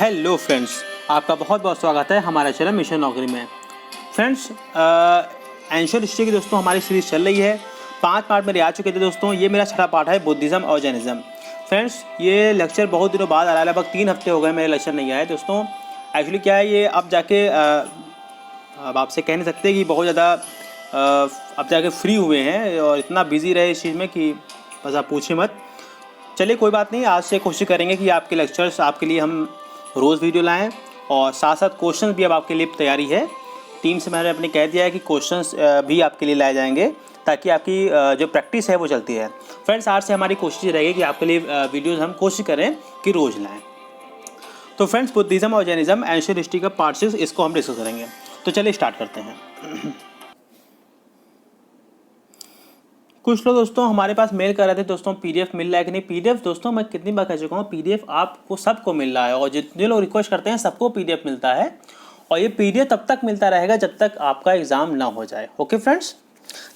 Hello friends, आपका बहुत बहुत स्वागत है हमारे चैनल मिशन नौकरी में। फ्रेंड्स, एंशिएंट हिस्ट्री की दोस्तों हमारी सीरीज चल रही है। 5 पार्ट मेरे आ चुके थे दोस्तों। ये मेरा छठा पार्ट है, बुद्धिज़्म और जैनिज़्म। फ्रेंड्स, ये लेक्चर बहुत दिनों बाद आ रहा है, लगभग 3 हफ्ते हो गए मेरे लेक्चर नहीं आए दोस्तों। एक्चुअली क्या है, ये अब जाके अब आपसे कह नहीं सकते कि बहुत ज़्यादा अब जाके फ्री हुए हैं और इतना बिजी रहे इस चीज़ में कि बस आप पूछिए मत। चलिए कोई बात नहीं, आज से कोशिश करेंगे कि आपके लेक्चर्स आपके लिए हम रोज़ वीडियो लाएं और साथ साथ क्वेश्चंस भी अब आपके लिए तैयारी है। टीम से मैंने अपने कह दिया है कि क्वेश्चंस भी आपके लिए लाए जाएंगे ताकि आपकी जो प्रैक्टिस है वो चलती है। फ्रेंड्स, आज से हमारी कोशिश रहेगी कि आपके लिए वीडियोस हम कोशिश करें कि रोज़ लाएं। तो फ्रेंड्स, बुद्धिज़्म और जैनिज़्म एंशिएंट हिस्ट्री का पार्ट 6 इसको हम डिस्कस करेंगे। तो चलिए स्टार्ट करते हैं। कुछ लोग दोस्तों हमारे पास मेल कर रहे थे दोस्तों, पीडीएफ मिल रहा है कि नहीं। पीडीएफ दोस्तों मैं कितनी बार कह चुका हूँ, पीडीएफ आपको सबको मिल रहा है और जितने लोग रिक्वेस्ट करते हैं सबको पीडीएफ मिलता है। और ये पीडीएफ तब तक मिलता रहेगा जब तक आपका एग्ज़ाम ना हो जाए। ओके फ्रेंड्स,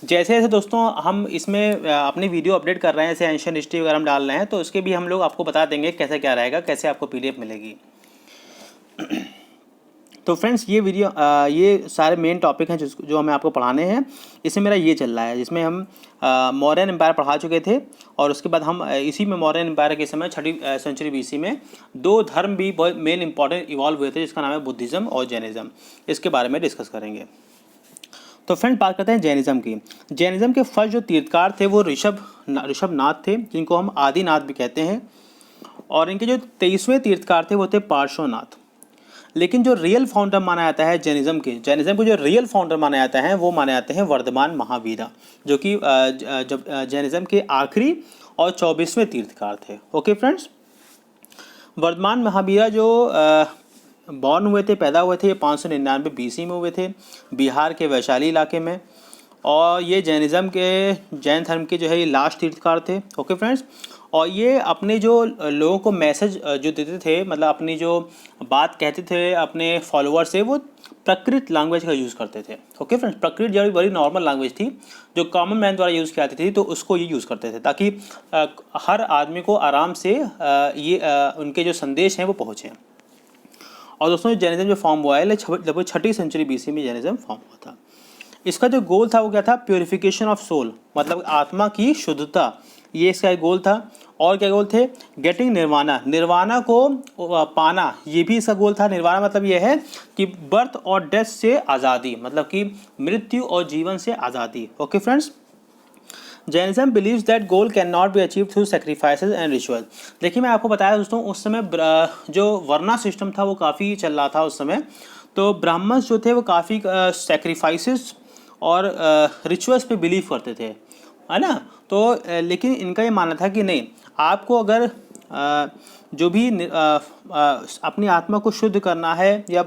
जैसे जैसे दोस्तों हम इसमें अपनी वीडियो अपडेट कर रहे हैं, जैसे एंशिएंट हिस्ट्री वगैरह हम डाल रहे हैं, तो उसके भी हम लोग आपको बता देंगे कैसे क्या रहेगा, कैसे आपको पीडीएफ मिलेगी। तो फ्रेंड्स, ये वीडियो ये सारे मेन टॉपिक हैं जो हमें आपको पढ़ाने हैं। इसमें मेरा ये चल रहा है, जिसमें हम मौर्यन एम्पायर पढ़ा चुके थे और उसके बाद हम इसी में मौर्यन एम्पायर के समय 6वीं सेंचुरी बीसी में 2 धर्म भी बहुत मेन इंपॉर्टेंट इवॉल्व हुए थे, जिसका नाम है बुद्धिज़्म और जैनिज़्म। इसके बारे में डिस्कस करेंगे। तो फ्रेंड, बात करते हैं जैनिज़्म की। जैनिज़्म के फर्स्ट जो तीर्थकार थे वो ऋषभनाथ थे, जिनको हम आदिनाथ भी कहते हैं। और इनके जो 23वें तीर्थकार थे वो थे पार्श्वनाथ। लेकिन जो रियल फाउंडर माना जाता है जैनिज़्म के जो रियल फाउंडर माने जाते हैं वो माने जाते हैं वर्धमान महावीरा, जो कि जब जैनिज़्म के आखिरी और 24वें तीर्थकार थे। ओके फ्रेंड्स, वर्धमान महावीरा जो बॉर्न हुए थे, पैदा हुए थे, ये 599 बीसी में हुए थे, बिहार के वैशाली इलाके में। और ये जैन धर्म के जो है ये लास्ट तीर्थकार थे। ओके फ्रेंड्स, और ये अपने जो लोगों को मैसेज जो देते थे, मतलब अपनी जो बात कहते थे अपने फॉलोअर से, वो प्रकृत लैंग्वेज का यूज़ करते थे। ओके फ्रेंड्स, प्रकृत जो बड़ी नॉर्मल लैंग्वेज थी जो कॉमन मैन द्वारा यूज़ की जाती थी, तो उसको ये यूज़ करते थे ताकि हर आदमी को आराम से उनके जो संदेश हैं वो पहुँचें। और दोस्तों, जैनिज़्म जो फॉर्म हुआ है लगभग 6वीं सेंचुरी बीसी में जैनिज़्म फॉर्म हुआ था। इसका जो गोल था वो क्या था, प्योरिफिकेशन ऑफ सोल, मतलब आत्मा की शुद्धता, ये इसका एक गोल था। और क्या गोल थे, गेटिंग निर्वाणा को पाना, ये भी इसका गोल था। निर्वाणा मतलब ये है कि बर्थ और डेथ से आज़ादी, मतलब कि मृत्यु और जीवन से आज़ादी। Okay friends, Jainism believes that goal can not be achieve through sacrifices and ritual. देखिए, मैं आपको बताया दोस्तों, उस समय जो वर्ना सिस्टम था वो काफ़ी चल रहा था उस समय। तो ब्राह्मण्स जो थे वो काफ़ी सेक्रीफाइसेस और रिचुअल्स पे बिलीव करते थे, है ना। तो लेकिन इनका ये मानना था कि नहीं, आपको अगर जो भी अपनी आत्मा को शुद्ध करना है या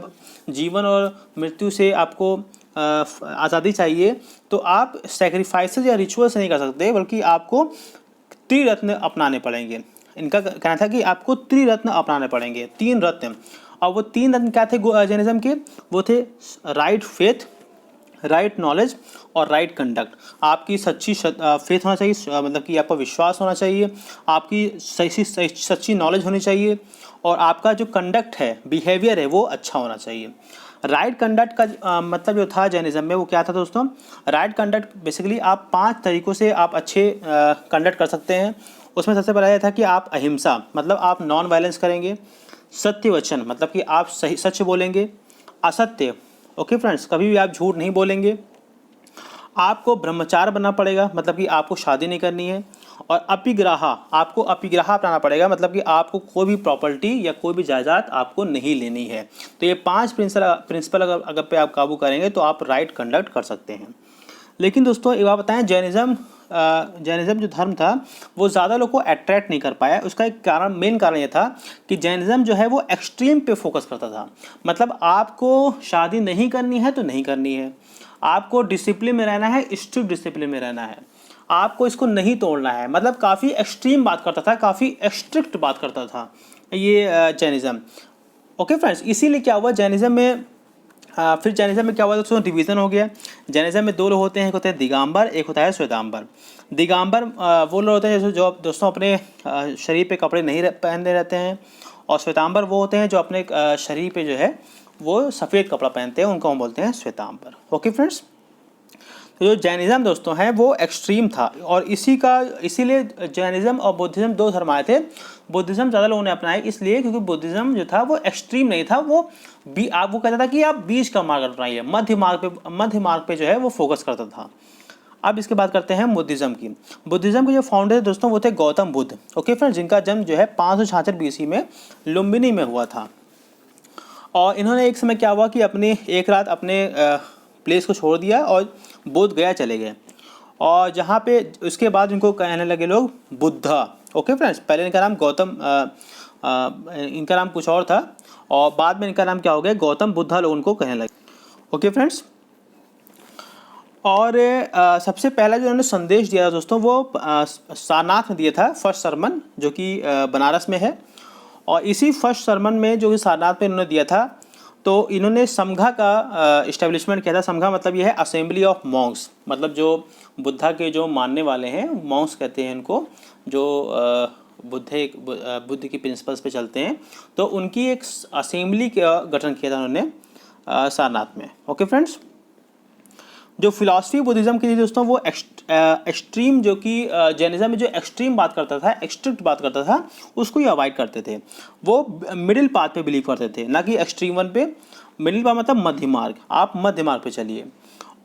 जीवन और मृत्यु से आपको आज़ादी चाहिए, तो आप सेक्रीफाइसेस या रिचुअल्स नहीं कर सकते, बल्कि आपको त्रिरत्न अपनाने पड़ेंगे। इनका कहना था कि आपको त्रिरत्न अपनाने पड़ेंगे, 3 रत्न। और वो 3 रत्न क्या थे जैनिज़्म के, वो थे राइट फेथ, राइट नॉलेज और राइट कंडक्ट। आपकी सच्ची फेथ होना चाहिए, मतलब कि आपका विश्वास होना चाहिए, आपकी सच्ची नॉलेज होनी चाहिए, और आपका जो कंडक्ट है, बिहेवियर है, वो अच्छा होना चाहिए। राइट कंडक्ट का मतलब जो था जैनिज़्म में, वो क्या था दोस्तों, राइट कंडक्ट बेसिकली आप 5 तरीक़ों से आप अच्छे कंडक्ट कर सकते हैं। उसमें सबसे पहला यह था कि आप अहिंसा, मतलब आप नॉन वायलेंस करेंगे। सत्य वचन, मतलब कि आप सही सच बोलेंगे। असत्य, ओके फ्रेंड्स, कभी भी आप झूठ नहीं बोलेंगे। आपको ब्रह्मचार बनना पड़ेगा, मतलब कि आपको शादी नहीं करनी है। और आपको अपिग्राह अपनाना पड़ेगा, मतलब कि आपको कोई भी प्रॉपर्टी या कोई भी जायदाद आपको नहीं लेनी है। तो ये 5 प्रिंसिपल अगर पे आप काबू करेंगे तो आप राइट कंडक्ट कर सकते हैं। लेकिन दोस्तों एक बात बताएं, जैनिज़्म जो धर्म था वो ज़्यादा लोग को अट्रैक्ट नहीं कर पाया। उसका एक मेन कारण ये था कि जैनिज़्म जो है वो एक्सट्रीम पे फोकस करता था। मतलब आपको शादी नहीं करनी है तो नहीं करनी है, आपको डिसिप्लिन में रहना है, स्ट्रिक्ट डिसिप्लिन में रहना है, आपको इसको नहीं तोड़ना है। मतलब काफ़ी एक्सट्रीम बात करता था, काफ़ी स्ट्रिक्ट बात करता था ये जैनिज़्म। ओके फ्रेंड्स, इसीलिए क्या हुआ जैनिज़्म में, फिर जैनिज़्म में क्या हुआ दोस्तों, डिवीज़न हो गया। जैनिज़्म में 2 लोग होते हैं, एक होता है दिगंबर, एक होता है श्वेतांबर। दिगंबर वो लोग होते हैं जो दोस्तों अपने शरीर पे कपड़े नहीं पहनते रहते हैं और श्वेतांबर वो होते हैं जो अपने शरीर पे जो है वो सफ़ेद कपड़ा पहनते हैं, उनको हम बोलते हैं श्वेतांबर। ओके फ्रेंड्स, तो जो जैनिज़्म दोस्तों है वो एक्सट्रीम था और इसीलिए जैनिज़्म और बुद्धिज़्म दो धर्म आए थे। बुद्धिज़्म ज़्यादा लोगों ने अपनाए इसलिए क्योंकि बुद्धिज़्म जो था वो एक्सट्रीम नहीं था, वो कहता था कि आप बीच का मार्ग अपनाइए, मध्य मार्ग पे जो है वो फोकस करता था। अब इसके बात करते हैं बुद्धिज़्म की। बुद्धिज़्म के जो फाउंडर दोस्तों वो थे गौतम बुद्ध। ओके फ्रेंड्स, जिनका जन्म जो है 566 BC में लुम्बिनी में हुआ था। और इन्होंने एक समय क्या हुआ कि एक रात अपने प्लेस को छोड़ दिया और बोध गया चले गए, और जहाँ पे उसके बाद इनको कहने लगे लोग बुद्धा। ओके फ्रेंड्स, पहले इनका नाम इनका नाम कुछ और था और बाद में इनका नाम क्या हो गया, गौतम बुद्धा लोग उनको कहने लगे। ओके फ्रेंड्स, और सबसे पहला जो उन्होंने संदेश दिया था दोस्तों वो सारनाथ में दिया था, फर्स्ट सरमन, जो कि बनारस में है। और इसी फर्स्ट सरमन में जो कि सारनाथ में इन्होंने दिया था, तो इन्होंने समघा का इस्टेब्लिशमेंट किया था। समघा मतलब ये है असेंबली ऑफ मॉन्क्स, मतलब जो बुद्धा के जो मानने वाले हैं, मॉन्क्स कहते हैं इनको, जो बुद्ध की प्रिंसिपल्स पे चलते हैं, तो उनकी एक असेंबली का गठन किया था उन्होंने सारनाथ में। ओके फ्रेंड्स, जो फिलॉसफी बुद्धिज़्म की थी दोस्तों वो एक्सट्रीम, जो कि जैनिज़्म में जो एक्सट्रीम बात करता था, एक्सट्रिक्ट बात करता था, उसको ही अवॉइड करते थे। वो मिडिल पाथ पे बिलीव करते थे, ना कि एक्सट्रीम वन पे। मिडिल पाथ मतलब मध्य मार्ग, आप मध्य मार्ग पे चलिए।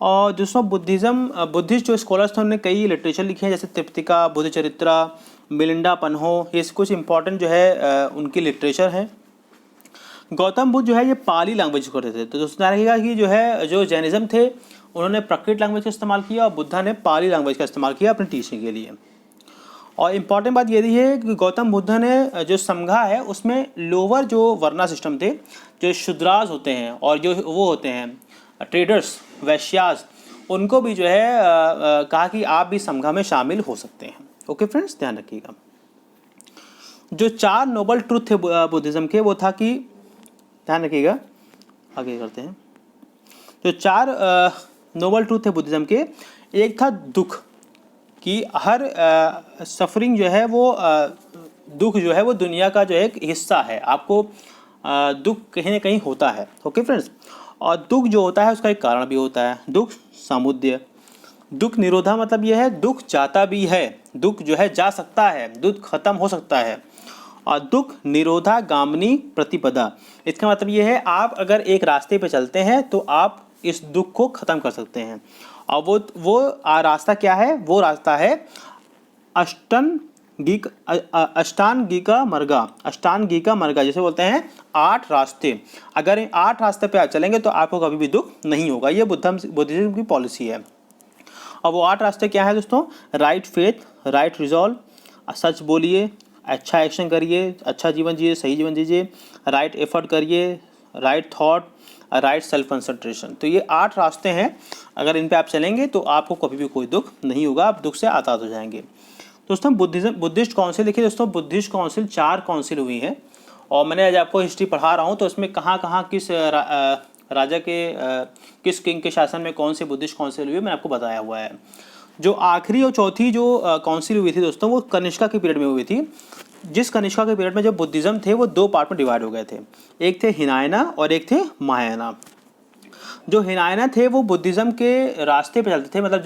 और दोस्तों बुद्धिस्ट जो स्कॉलर्स थे उन्होंने कई लिटरेचर लिखे हैं, जैसे त्रिपिटका, बुद्धचरित्रा, मिलिंडा पन्हो, ये कुछ इंपॉर्टेंट जो है उनकी लिटरेचर है। गौतम बुद्ध जो है ये पाली लैंग्वेज करते थे। तो दोस्तों ध्यान रखिएगा कि जो जैनिज़्म थे उन्होंने प्राकृत लैंग्वेज का इस्तेमाल किया और बुद्धा ने पाली लैंग्वेज का इस्तेमाल किया अपनी टीचिंग के लिए। और इम्पॉर्टेंट बात ये भी है कि गौतम बुद्ध ने जो समघा है उसमें लोअर जो वर्ना सिस्टम थे, जो शूद्राज होते हैं और जो वो होते हैं ट्रेडर्स, वैश्यास, उनको भी जो है कहा कि आप भी समघा में शामिल हो सकते हैं। ओके फ्रेंड्स, ध्यान रखिएगा। जो 4 नोबल ट्रूथ थे बुद्धिज़्म के, वो था कि, ध्यान रखिएगा, आगे करते हैं। जो 4 नोबल ट्रूथ थे बुद्धिज़्म के, एक था दुख, कि हर सफरिंग जो है वो दुख जो है वो दुनिया का जो एक हिस्सा है, आपको दुख कहीं ना कहीं होता है। ओके फ्रेंड्स, और दुख जो होता है उसका एक कारण भी होता है, दुख सामुद्य। दुख निरोधा मतलब यह है दुख जाता भी है, दुख जो है जा सकता है, दुख खत्म हो सकता है। और दुख निरोधा गामिनी प्रतिपदा, इसका मतलब ये है आप अगर एक रास्ते पे चलते हैं तो आप इस दुख को ख़त्म कर सकते हैं। और वो रास्ता क्या है, वो रास्ता है अष्टांगिका मार्गा, जैसे बोलते हैं 8 रास्ते। अगर इन 8 रास्ते पे आप चलेंगे तो आपको कभी भी दुख नहीं होगा, ये बुद्धिज्म की पॉलिसी है। अब वो 8 रास्ते क्या है दोस्तों, राइट फेथ, राइट रिजॉल्व, सच बोलिए, अच्छा एक्शन करिए, अच्छा जीवन जिए, सही जीवन जीजिए, राइट एफर्ट करिए, right thought, right self concentration. तो ये 8 रास्ते हैं, अगर इन पे आप चलेंगे तो आपको कभी भी कोई दुख नहीं होगा, आप दुख से आज़ाद हो जाएंगे। दोस्तों बुद्धिस्ट काउंसिल देखिए दोस्तों, बुद्धिस्ट काउंसिल 4 काउंसिल हुई हैं, और मैंने आज आपको हिस्ट्री पढ़ा रहा हूँ तो इसमें कहाँ कहाँ किस राजा के किस किंग के शासन में कौन सी बुद्धिस्ट काउंसिल हुई है मैंने आपको बताया हुआ है। जो आखिरी और चौथी जो काउंसिल हुई थी दोस्तों वो कनिष्का के पीरियड में हुई थी। जिस कनिष्का के पीरियड में जो बुद्धिज़्म थे वो 2 पार्ट में डिवाइड हो गए थे, एक थे हिनायना और एक थे महायाना। जो हिनायना थे वो बुद्धिज़्म के रास्ते पे चलते थे, मतलब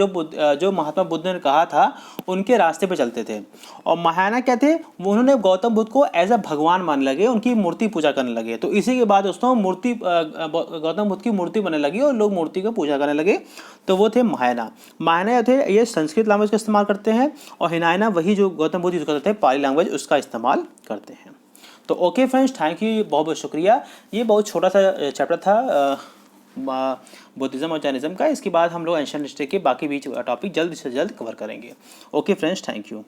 जो महात्मा बुद्ध ने कहा था उनके रास्ते पे चलते थे। और महायाना क्या थे, वो उन्होंने गौतम बुद्ध को एज अ भगवान मानने लगे, उनकी मूर्ति पूजा करने लगे। तो इसी के बाद दोस्तों गौतम बुद्ध की मूर्ति बनने लगी और लोग मूर्ति को पूजा करने लगे, तो वो थे महायाना। महायाना थे ये संस्कृत लैंग्वेज का इस्तेमाल करते हैं, और हिनायना वही जो गौतम बुद्ध यूज करते थे पाली लैंग्वेज, उसका इस्तेमाल करते हैं। तो ओके फ्रेंड्स, थैंक यू, बहुत बहुत शुक्रिया। ये बहुत छोटा सा चैप्टर था बुद्धिज़्म और जैनिज़्म का। इसके बाद हम लोग एंशिएंट हिस्ट्री के बाकी बीच टॉपिक जल्द से जल्द कवर करेंगे। Okay friends, thank you.